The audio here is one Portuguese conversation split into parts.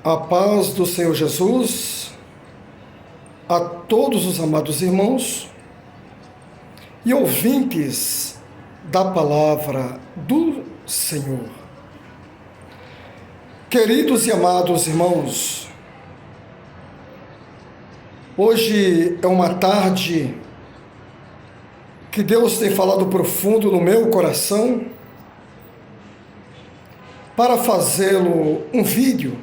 A paz do Senhor Jesus a todos os amados irmãos e ouvintes da palavra do Senhor. Queridos e amados irmãos, hoje é uma tarde que Deus tem falado profundo no meu coração para fazê-lo um vídeo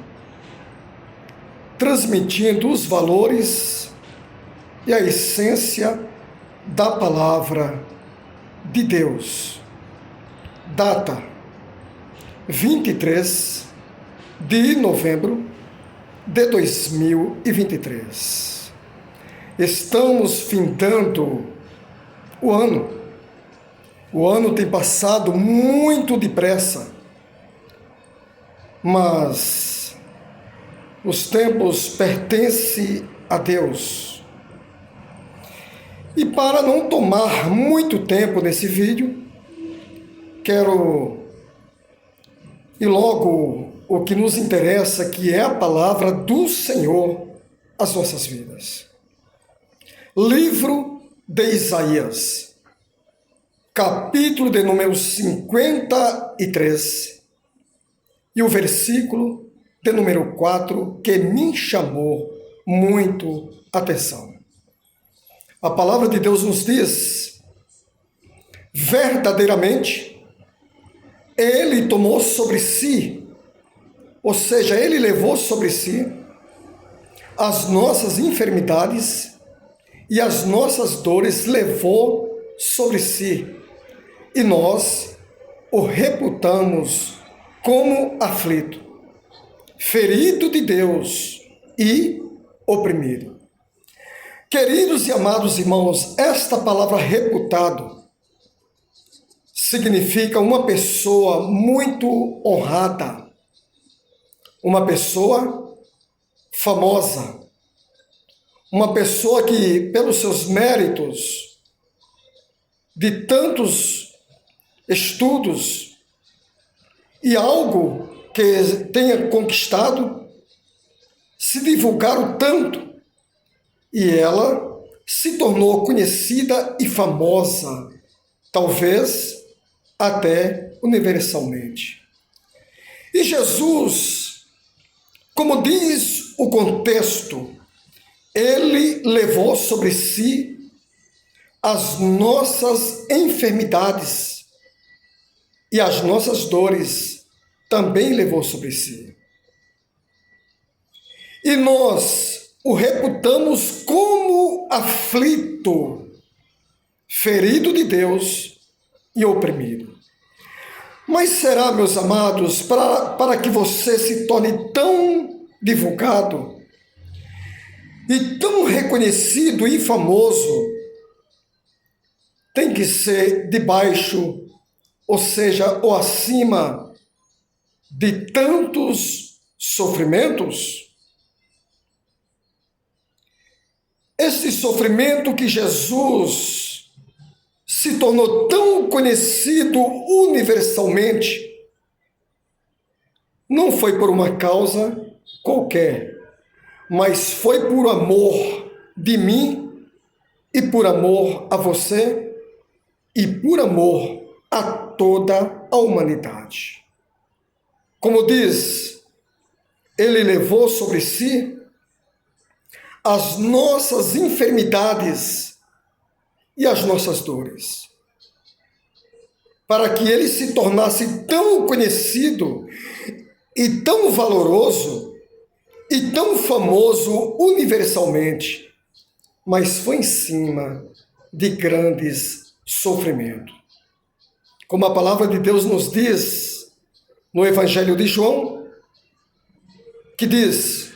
transmitindo os valores e a essência da palavra de Deus. Data 23 de novembro de 2023. Estamos findando o ano. O ano tem passado muito depressa, mas os tempos pertencem a Deus. E para não tomar muito tempo nesse vídeo, quero ir logo o que nos interessa, que é a palavra do Senhor às nossas vidas. Livro de Isaías, capítulo de número 53, e o versículo de número 4, que me chamou muito a atenção. A palavra de Deus nos diz: verdadeiramente, Ele tomou sobre si, ou seja, Ele levou sobre si as nossas enfermidades e as nossas dores levou sobre si, e nós o reputamos como aflito, ferido de Deus e oprimido. Queridos e amados irmãos, esta palavra reputado significa uma pessoa muito honrada, uma pessoa famosa, uma pessoa que, pelos seus méritos de tantos estudos e algo que tenha conquistado, se divulgaram tanto e ela se tornou conhecida e famosa, talvez até universalmente. E Jesus, como diz o contexto, ele levou sobre si as nossas enfermidades e as nossas dores também levou sobre si. E nós o reputamos como aflito, ferido de Deus e oprimido. Mas será, meus amados, para que você se torne tão divulgado e tão reconhecido e famoso, tem que ser debaixo, ou seja, ou acima de tantos sofrimentos? Esse sofrimento que Jesus se tornou tão conhecido universalmente não foi por uma causa qualquer, mas foi por amor de mim e por amor a você e por amor a toda a humanidade. Como diz, ele levou sobre si as nossas enfermidades e as nossas dores, para que ele se tornasse tão conhecido e tão valoroso e tão famoso universalmente, mas foi em cima de grandes sofrimentos. Como a palavra de Deus nos diz no Evangelho de João, que diz: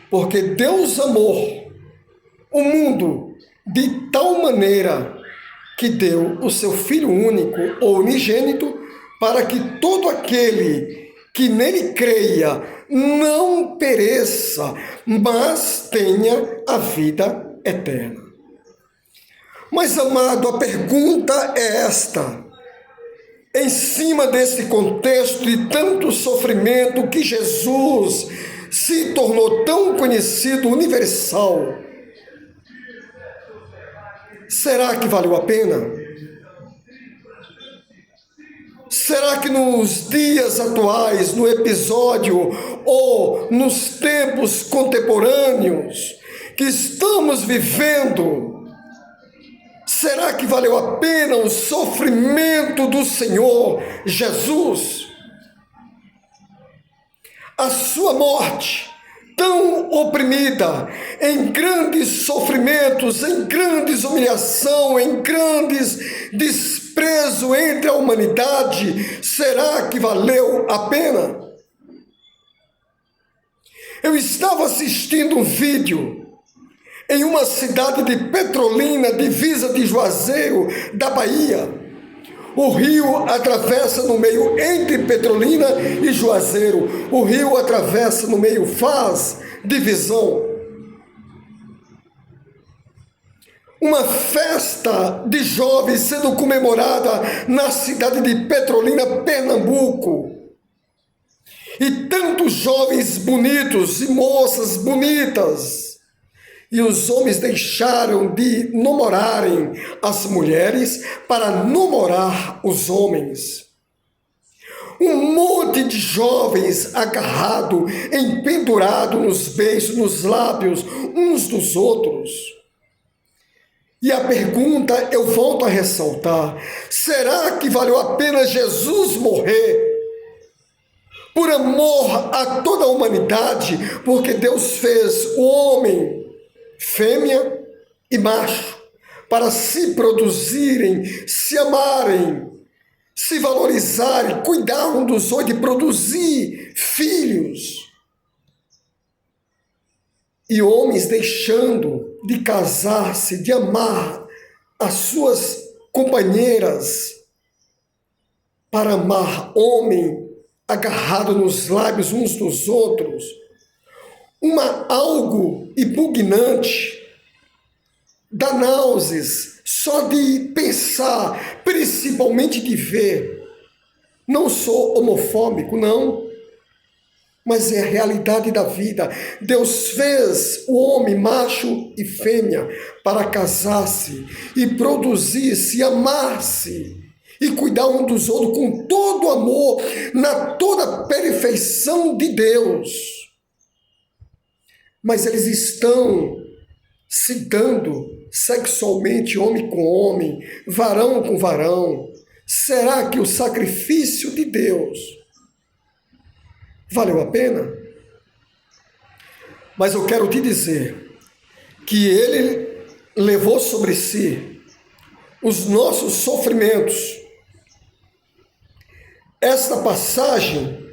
porque Deus amou o mundo de tal maneira que deu o seu Filho único ou unigênito, para que todo aquele que nele creia não pereça, mas tenha a vida eterna. Mas, amado, a pergunta é esta: em cima desse contexto de tanto sofrimento que Jesus se tornou tão conhecido, universal, será que valeu a pena? Será que nos dias atuais, no episódio ou nos tempos contemporâneos que estamos vivendo, será que valeu a pena o sofrimento do Senhor Jesus? A sua morte, tão oprimida, em grandes sofrimentos, em grandes humilhação, em grandes desprezo entre a humanidade, será que valeu a pena? Eu estava assistindo um vídeo em uma cidade de Petrolina, divisa de Juazeiro, da Bahia. O rio atravessa no meio, entre Petrolina e Juazeiro, o rio atravessa no meio, faz divisão. Uma festa de jovens sendo comemorada na cidade de Petrolina, Pernambuco. E tantos jovens bonitos e moças bonitas. E os homens deixaram de namorarem as mulheres para namorar os homens. Um monte de jovens agarrado, empendurado nos beijos, nos lábios uns dos outros. E a pergunta eu volto a ressaltar: será que valeu a pena Jesus morrer? Por amor a toda a humanidade, porque Deus fez o homem, fêmea e macho, para se produzirem, se amarem, se valorizarem, cuidar um dos outros e produzir filhos. E homens deixando de casar-se, de amar as suas companheiras, para amar homem agarrado nos lábios uns dos outros, algo repugnante, dá náuseas, só de pensar, principalmente de ver. Não sou homofóbico, não, mas é a realidade da vida. Deus fez o homem, macho e fêmea, para casar-se e produzir-se, amar-se e cuidar um dos outros com todo amor, na toda perfeição de Deus. Mas eles estão se dando sexualmente, homem com homem, varão com varão. Será que o sacrifício de Deus valeu a pena? Mas eu quero te dizer que Ele levou sobre si os nossos sofrimentos. Esta passagem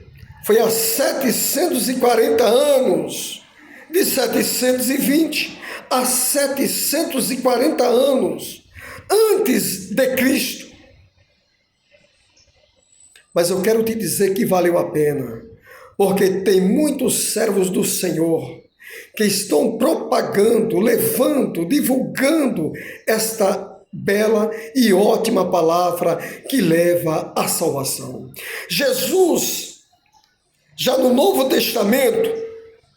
foi há 740 anos, de 720 a 740 anos antes de Cristo. Mas eu quero te dizer que valeu a pena, porque tem muitos servos do Senhor que estão propagando, levando, divulgando esta bela e ótima palavra que leva à salvação. Jesus, já no Novo Testamento,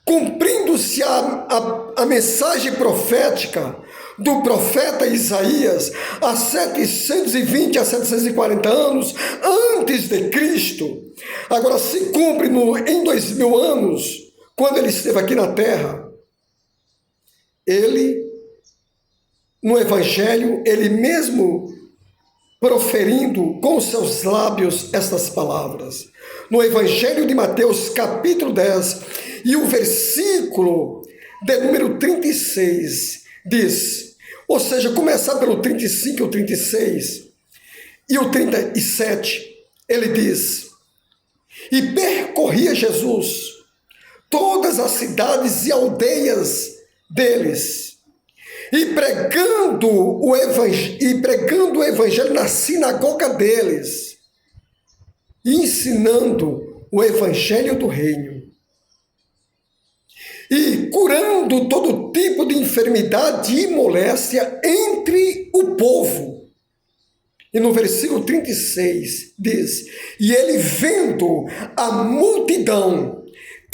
cumprindo-se a mensagem profética do profeta Isaías há 720 a 740 anos antes de Cristo, agora se cumpre em 2000 anos, quando ele esteve aqui na terra. Ele, no Evangelho, ele mesmo proferindo com seus lábios estas palavras. No Evangelho de Mateus, capítulo 10, e o versículo de número 36, diz, ou seja, começar pelo 35 e o 36, e o 37, ele diz, e percorria Jesus todas as cidades e aldeias deles, e pregando o evangelho na sinagoga deles, e ensinando o evangelho do reino, e curando todo tipo de enfermidade e moléstia entre o povo. E no versículo 36 diz, e ele vendo a multidão,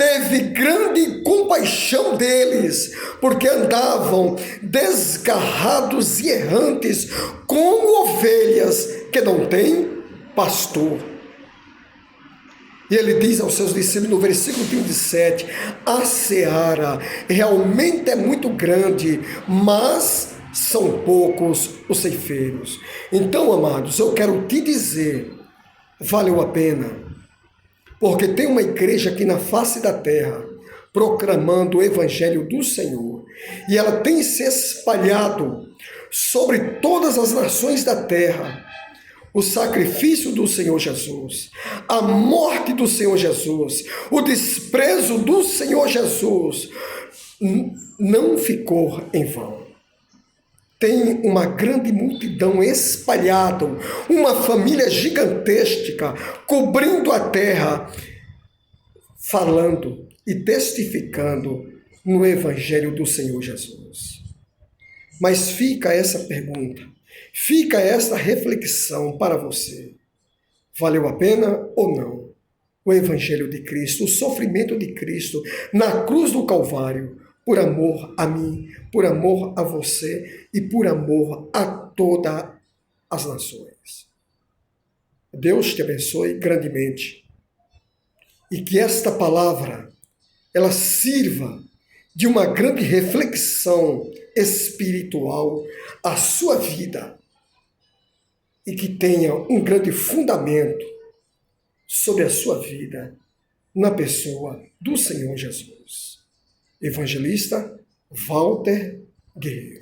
teve grande compaixão deles, porque andavam desgarrados e errantes, como ovelhas que não têm pastor. E ele diz aos seus discípulos no versículo 27, a seara realmente é muito grande, mas são poucos os ceifeiros. Então, amados, eu quero te dizer, valeu a pena, porque tem uma igreja aqui na face da terra, proclamando o evangelho do Senhor, e ela tem se espalhado sobre todas as nações da terra, o sacrifício do Senhor Jesus, a morte do Senhor Jesus, o desprezo do Senhor Jesus, não ficou em vão. Tem uma grande multidão espalhada, uma família gigantesca, cobrindo a terra, falando e testificando no Evangelho do Senhor Jesus. Mas fica essa pergunta, fica essa reflexão para você. Valeu a pena ou não? O Evangelho de Cristo, o sofrimento de Cristo na cruz do Calvário, por amor a mim, por amor a você e por amor a todas as nações. Deus te abençoe grandemente e que esta palavra ela sirva de uma grande reflexão espiritual à sua vida e que tenha um grande fundamento sobre a sua vida na pessoa do Senhor Jesus. Evangelista Walter Guerreiro.